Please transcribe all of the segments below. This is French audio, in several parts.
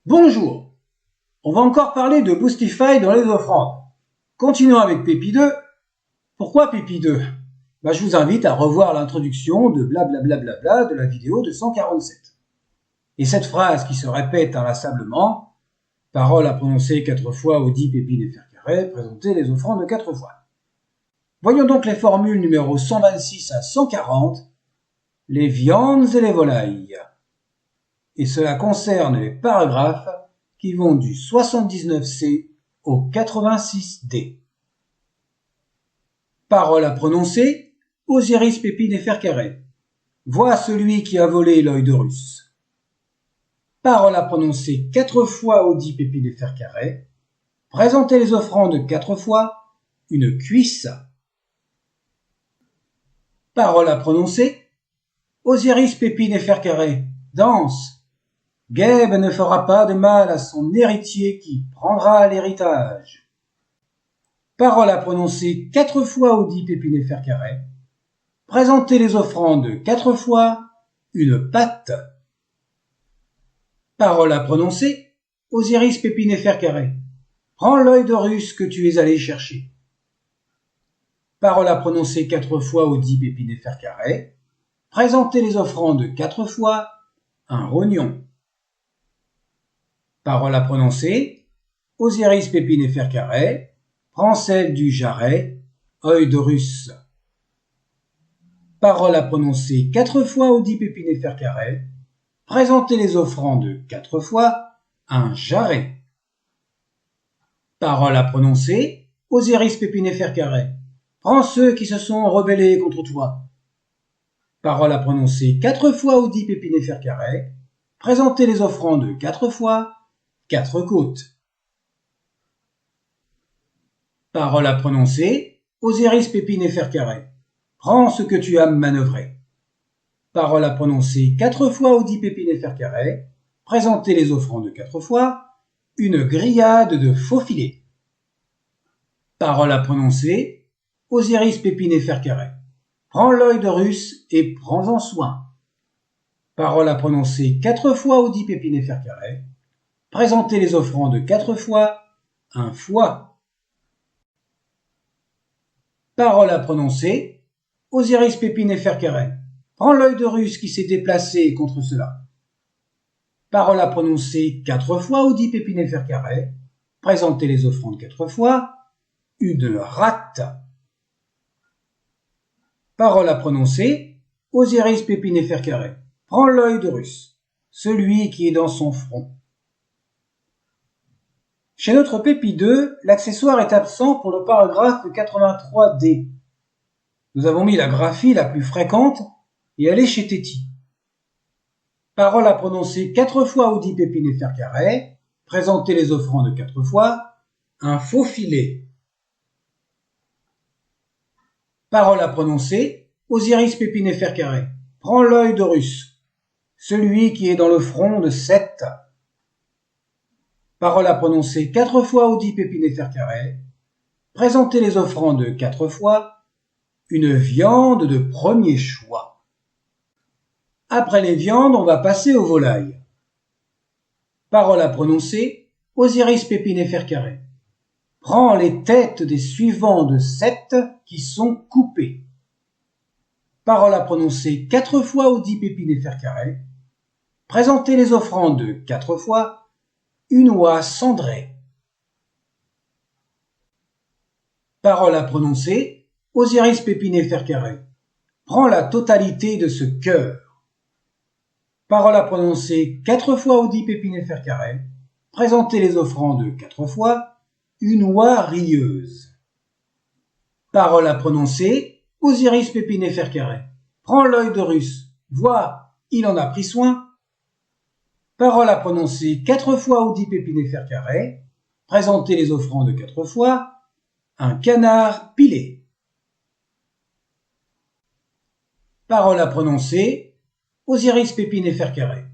Bonjour, on va encore parler de Boostify dans les offrandes. Continuons avec Pépi 2. Pourquoi Pépi 2 ? Je vous invite à revoir l'introduction de blablabla de la vidéo 247. Et cette phrase qui se répète inlassablement, parole à prononcer 4 fois Audi, Pépine et Fer Carré, présenter les offrandes 4 fois. Voyons donc les formules numéro 126 à 140, les viandes et les volailles. Et cela concerne les paragraphes qui vont du 79C au 86D. Parole à prononcer, Osiris, Pépine et Fer Carré. Vois celui qui a volé l'œil de Russe. Parole à prononcer 4 fois Audi, Pépine et Fer Carré. Présenter les offrandes 4 fois, une cuisse. Parole à prononcer, Osiris, Pépine et Fer Carré. Danse. Geb ne fera pas de mal à son héritier qui prendra l'héritage. Parole à prononcer 4 fois Audi, Pépine et Fer Carré. Présenter les offrandes 4 fois, une pâte. Parole à prononcer, Osiris, Pépine et Fer Carré. Prends l'œil de Russe que tu es allé chercher. Parole à prononcer 4 fois Audi, Pépine et Fer Carré. Présenter les offrandes 4 fois, un rognon. Parole à prononcer, Osiris, Pépine et Fer Carré. Prends celle du jarret, œil de Russe. Parole à prononcer 4 fois Audi, Pépine et Fer Carré. Présenter les offrandes 4 fois, un jarret. Parole à prononcer, Osiris, Pépine et Fer Carré. Prends ceux qui se sont rebellés contre toi. Parole à prononcer 4 fois Audi, Pépine et Fer Carré. Présenter les offrandes 4 fois, 4 côtes. Parole à prononcer, Osiris, Pépine et Fer Carré. Prends ce que tu as manœuvré. Parole à prononcer 4 fois Audi, Pépine et Fer Carré. Présenter les offrandes 4 fois, une grillade de faux filets. Parole à prononcer, Osiris, Pépine et Fer Carré. Prends l'œil de Russe et prends-en soin. Parole à prononcer 4 fois Audi, Pépine et Fer Carré. Présenter les offrandes 4 fois, un foie. Parole à prononcer, Osiris, Pépine et Fer Carré. Prends l'œil de Russe qui s'est déplacé contre cela. Parole à prononcer 4 fois Audi, Pépine et Fer Carré. Présenter les offrandes 4 fois, une rate. Parole à prononcer, Osiris, Pépine et Fer Carré. Prends l'œil de Russe, celui qui est dans son front. Chez notre Pépi 2, l'accessoire est absent pour le paragraphe 83D. Nous avons mis la graphie la plus fréquente et elle est chez Téti. Parole à prononcer 4 fois Audi, Pépine et Fer Carré. Présenter les offrandes 4 fois, un faux filet. Parole à prononcer, Osiris, Pépine et Fer Carré. Prends l'œil de Russe, celui qui est dans le front de Seth. Parole à prononcer 4 fois Audi, Pépine et Fer Carré. Présenter les offrandes 4 fois, une viande de premier choix. Après les viandes, on va passer aux volailles. Parole à prononcer, Osiris, Pépine et Fer Carré. Prends les têtes des suivants de Seth qui sont coupés. Parole à prononcer 4 fois Audi, Pépine et Fer Carré. Présenter les offrandes 4 fois, une oie cendrée. Parole à prononcer, Osiris, Pépine et Fer Carré. Prends la totalité de ce cœur. Parole à prononcer 4 fois Audi, Pépine et Fer Carré. Présenter les offrandes 4 fois, une oie rieuse. Parole à prononcer, Osiris, Pépine et Fer Carré. Prends l'œil de Russe, vois, il en a pris soin. Parole à prononcer 4 fois Audi, Pépine et Fer Carré. Présenter les offrandes 4 fois, un canard pilé. Parole à prononcer, Osiris, Pépine et Fer Carré.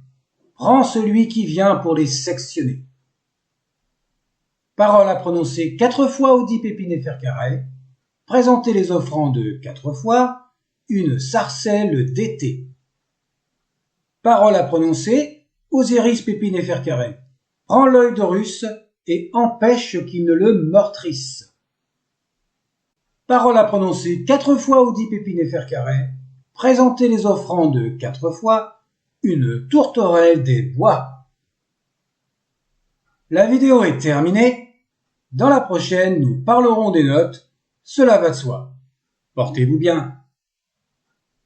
Prends celui qui vient pour les sectionner. Parole à prononcer 4 fois Audi, Pépine et Fer Carré. Présenter les offrandes 4 fois, une sarcelle d'été. Parole à prononcer, Osiris, Pépine et Fer Carré. Prends l'œil d'Horus et empêche qu'il ne le meurtrisse. Parole à prononcer 4 fois ou 10 Pépinéfercaré. Présenter les offrandes 4 fois. Une tourterelle des bois. La vidéo est terminée. Dans la prochaine, nous parlerons des notes. Cela va de soi. Portez-vous bien.